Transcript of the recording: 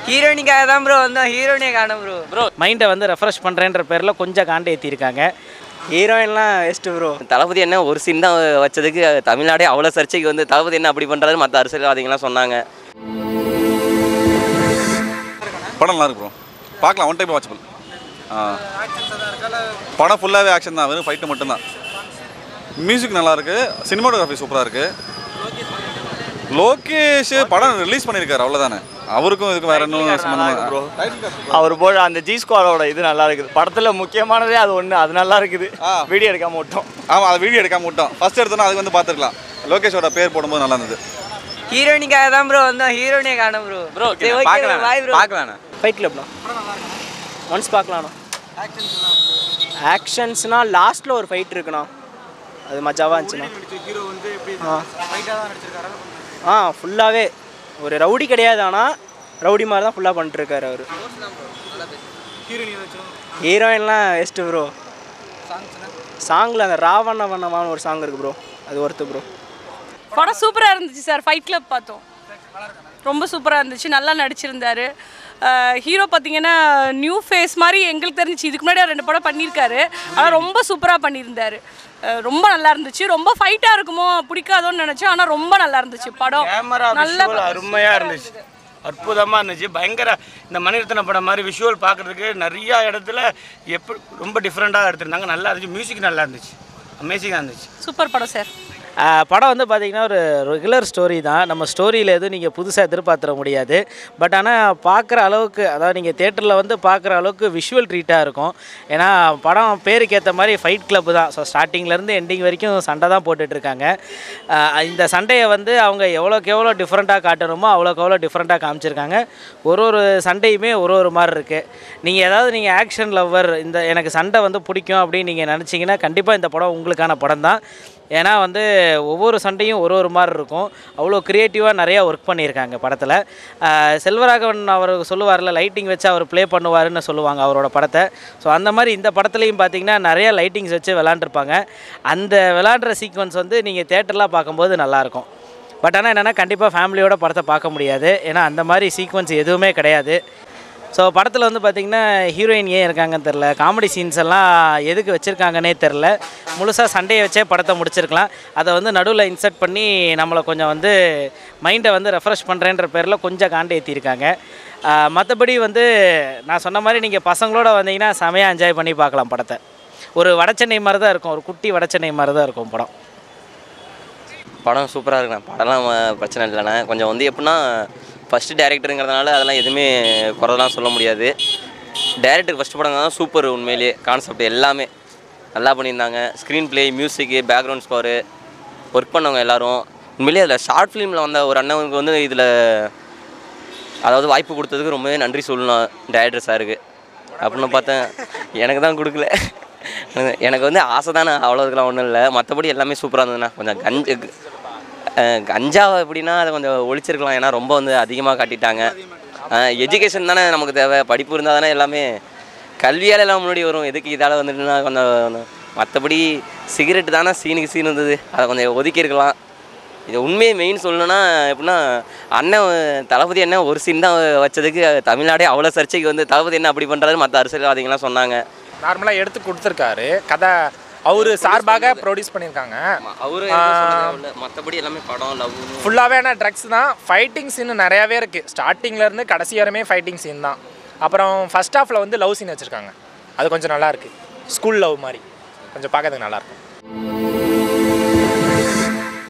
ஹீரோயினிக்காக தான் ப்ரோ வந்தோம், ஹீரோயினே காணும் ப்ரோ. மைண்டை வந்து ரெஃப்ரெஷ் பண்ணுறேன்ற பேரில் கொஞ்சம் காண்டு ஏற்றிருக்காங்க. ஹீரோயின்லாம் பெஸ்ட்டு ப்ரோ. தளபதி என்ன ஒரு சீன் தான் வச்சதுக்கு தமிழ்நாடே அவ்வளோ சர்ச்சைக்கு வந்து தளபதி என்ன அப்படி பண்ணுறாரு மற்ற அரசியல்வாதிகள்லாம் சொன்னாங்க. படம் நல்லா இருக்கு ப்ரோ, பார்க்கலாம், ஒன் டைம் வாட்சபிள். படம் ஃபுல்லாகவே ஆக்ஷன் தான், வெறும் ஃபைட்டு மட்டும்தான். மியூசிக் நல்லா இருக்கு, சினிமாட்டோகிராஃபி சூப்பராக இருக்கு. லோகேஷ் படம் ரிலீஸ் பண்ணியிருக்காரு, அவ்வளோதானே. அவருக்கும் இதுக்கு வேற இன்னும் ப்ரோ. அவர் போல அந்த ஜி ஸ்குவாடோட இது நல்லா இருக்குது. படத்தில் முக்கியமானதே அது ஒன்று, அது நல்லா இருக்குது. வீடியோ எடுக்காம விட்டோம். ஆமாம், அதை வீடியோ எடுக்காம விட்டோம். ஃபர்ஸ்ட் எடுத்தோன்னா அதுக்கு வந்து பார்த்துருக்கலாம். லோகேஷோட பேர் போடும்போது நல்லா இருந்தது. ஹீரோயினிக்காக தான் ப்ரோ வந்தோம், ஹீரோயினே காணும் ப்ரோ. பார்க்கலாம். Fight கிளப்ண்ணா once பார்க்கலாண்ணா. ஆக்ஷன்ஸ்னால் லாஸ்ட்டில் ஒரு ஃபைட் இருக்குண்ணா, அது மஜாவாக இருந்துச்சுண்ணா. ஃபுல்லாகவே ஒரு ரவுடி கிடையாது, ஆனால் ரவுடி மாதிரி தான் ஃபுல்லாக பண்ணிட்டுருக்காரு அவர். ஹீரோயின்லாம் பெஸ்ட்டு ப்ரோ. சாங்கில் அந்த ராவணவனவான்னு ஒரு சாங் இருக்குது ப்ரோ, அது ஒருத்து ப்ரோ. படம் சூப்பராக இருந்துச்சு சார். ஃபைட் கிளப் பார்த்தோம், ரொம்ப சூப்பராக இருந்துச்சு, நல்லா நடிச்சிருந்தாரு. ஹீரோ பார்த்தீங்கன்னா நியூ ஃபேஸ் மாதிரி எங்களுக்கு தெரிஞ்சிச்சு. இதுக்கு முன்னாடி 2 படம் பண்ணியிருக்காரு, ஆனால் ரொம்ப சூப்பராக பண்ணியிருந்தார். ரொம்ப நல்லா இருந்துச்சு. ரொம்ப ஃபைட்டாக இருக்குமோ பிடிக்காதோன்னு நினச்சேன், ஆனால் ரொம்ப நல்லா இருந்துச்சு படம். நல்லா அருமையாக இருந்துச்சு, அற்புதமாக இருந்துச்சு. பயங்கர இந்த மணிரத்ன படம் மாதிரி விஷுவல் பார்க்குறதுக்கு நிறையா இடத்துல எப்படி ரொம்ப டிஃப்ரெண்ட்டாக எடுத்திருந்தாங்க. நல்லா இருந்துச்சு, மியூசிக் நல்லா இருந்துச்சு, அமேசிங்காக இருந்துச்சு. சூப்பர் படம் சார். படம் வந்து பார்த்திங்கன்னா ஒரு ரெகுலர் ஸ்டோரி தான். நம்ம ஸ்டோரியில் எதுவும் நீங்கள் புதுசாக எதிர்பார்த்துட முடியாது. பட் ஆனால் பார்க்குற அளவுக்கு, அதாவது நீங்கள் தேட்டரில் வந்து பார்க்குற அளவுக்கு விஷுவல் ட்ரீட்டாக இருக்கும். ஏன்னா படம் பேருக்கு ஏற்ற மாதிரி ஃபைட் கிளப்பு தான். ஸோ ஸ்டார்டிங்லேருந்து எண்டிங் வரைக்கும் சண்டை தான் போட்டுட்ருக்காங்க. இந்த சண்டையை வந்து அவங்க எவ்வளோக்கு எவ்வளோ டிஃப்ரெண்ட்டாக காட்டணுமோ அவ்வளோக்கு எவ்வளோ டிஃப்ரெண்ட்டாக காமிச்சிருக்காங்க. ஒரு சண்டையுமே ஒரு மாதிரி இருக்குது. நீங்கள் ஆக்ஷன் லவ்வர், இந்த எனக்கு சண்டை வந்து பிடிக்கும் அப்படின்னு நீங்கள் நினச்சிங்கன்னா கண்டிப்பாக இந்த படம் உங்களுக்கான படம் தான். ஏன்னா வந்து ஒவ்வொரு சண்டையும் ஒரு மாதிரி இருக்கும். அவ்வளோ க்ரியேட்டிவாக நிறையா ஒர்க் பண்ணியிருக்காங்க படத்தில். செல்வராகவன் அவர் சொல்லுவார்ல, லைட்டிங் வச்சு அவர் ப்ளே பண்ணுவாருன்னு சொல்லுவாங்க அவரோட படத்தை. ஸோ அந்த மாதிரி இந்த படத்துலையும் பார்த்திங்கன்னா நிறையா லைட்டிங்ஸ் வச்சு விளாண்டுருப்பாங்க. அந்த விளாண்டுற சீக்வன்ஸ் வந்து நீங்கள் தேட்டர்லாம் பார்க்கும்போது நல்லாயிருக்கும். பட் ஆனால் என்னென்னா கண்டிப்பாக ஃபேமிலியோட படத்தை பார்க்க முடியாது, ஏன்னா அந்த மாதிரி சீக்வன்ஸ் எதுவுமே கிடையாது. ஸோ படத்தில் வந்து பார்த்திங்கன்னா ஹீரோயின் ஏன் இருக்காங்கன்னு தெரில, காமெடி சீன்ஸ் எல்லாம் எதுக்கு வச்சுருக்காங்கன்னே தெரில. முழுசாக சண்டையை வச்சே படத்தை முடிச்சிருக்கலாம். அதை வந்து நடுவில் இன்சர்ட் பண்ணி நம்மளை கொஞ்சம் வந்து மைண்டை வந்து ரெஃப்ரெஷ் பண்ணுறேன்ற பேரில் கொஞ்சம் காண்டு ஏற்றிருக்காங்க. மற்றபடி வந்து நான் சொன்ன மாதிரி நீங்கள் பசங்களோட வந்தீங்கன்னா செமையாக என்ஜாய் பண்ணி பார்க்கலாம் படத்தை. ஒரு வடச்சென்னை மாதிரி தான் இருக்கும், ஒரு குட்டி வடச்சென்னை மாதிரி தான் இருக்கும் படம். படம் சூப்பராக இருக்குண்ணா. படம்லாம் பிரச்சனை இல்லைண்ணா. கொஞ்சம் வந்து எப்படின்னா ஃபஸ்ட்டு டேரக்டருங்கிறதுனால அதெல்லாம் எதுவுமே குறைலாம் சொல்ல முடியாது. டேரக்டர் ஃபஸ்ட்டு படம் தான் சூப்பர். உண்மையிலேயே கான்செப்ட் எல்லாமே நல்லா பண்ணியிருந்தாங்க. ஸ்க்ரீன் ப்ளே, மியூசிக்கு, பேக்ரவுண்ட் ஸ்கோரு, ஒர்க் பண்ணவங்க எல்லோரும். உண்மையிலேயே அதில் ஷார்ட் ஃபிலிமில் வந்த ஒரு அண்ணனுக்கு வந்து இதில் அதாவது வாய்ப்பு கொடுத்ததுக்கு ரொம்பவே நன்றி சொல்லணும் டேரக்டர் சாருக்கு. அப்படின்னு பார்த்தேன், எனக்கு தான் கொடுக்கல. எனக்கு வந்து ஆசை தானே, அவ்வளோதுக்கெலாம் ஒன்றும் இல்லை. மற்றபடி எல்லாமே சூப்பராக இருந்ததுண்ணா. கொஞ்சம் கஞ்சாவை எப்படின்னா அதை கொஞ்சம் ஒழிச்சிருக்கலாம், ஏன்னா ரொம்ப வந்து அதிகமாக காட்டிட்டாங்க. எஜுகேஷன் தானே நமக்கு தேவை, படிப்பு இருந்தால் தானே எல்லாமே, கல்வியால் எல்லாம் முன்னாடி வரும். எதுக்கு இதால் வந்துட்டுனா கொஞ்சம். மற்றபடி சிகரெட்டு தானே சீனுக்கு சீன் இருந்தது, அதை கொஞ்சம் ஒதுக்கியிருக்கலாம். இது உண்மையை மெயின் சொல்லணுன்னா எப்படின்னா தளபதி என்ன ஒரு சீன் தான் வச்சதுக்கு தமிழ்நாடே அவ்வளோ சர்ச்சைக்கு வந்து தளபதி என்ன அப்படி பண்ணுறாரு மற்ற அரசியல்வாதிகள்லாம் சொன்னாங்க. நார்மலாக எடுத்து கொடுத்துருக்காரு கதை, அவரு சார்பாக ப்ரொடியூஸ் பண்ணியிருக்காங்க. அவரு மற்றபடி எல்லாமே படம் லவ் ஃபுல்லாகவே என்ன ட்ரக்ஸ் தான். ஃபைட்டிங் சீன் நிறையாவே இருக்குது, ஸ்டார்டிங்லேருந்து கடைசி வரையுமே ஃபைட்டிங் சீன் தான். அப்புறம் ஃபஸ்ட் ஹாஃபில் வந்து லவ் சீன் வச்சுருக்காங்க, அது கொஞ்சம் நல்லாயிருக்கு. ஸ்கூல் லவ் மாதிரி கொஞ்சம் பார்க்கறதுக்கு நல்லாயிருக்கும்.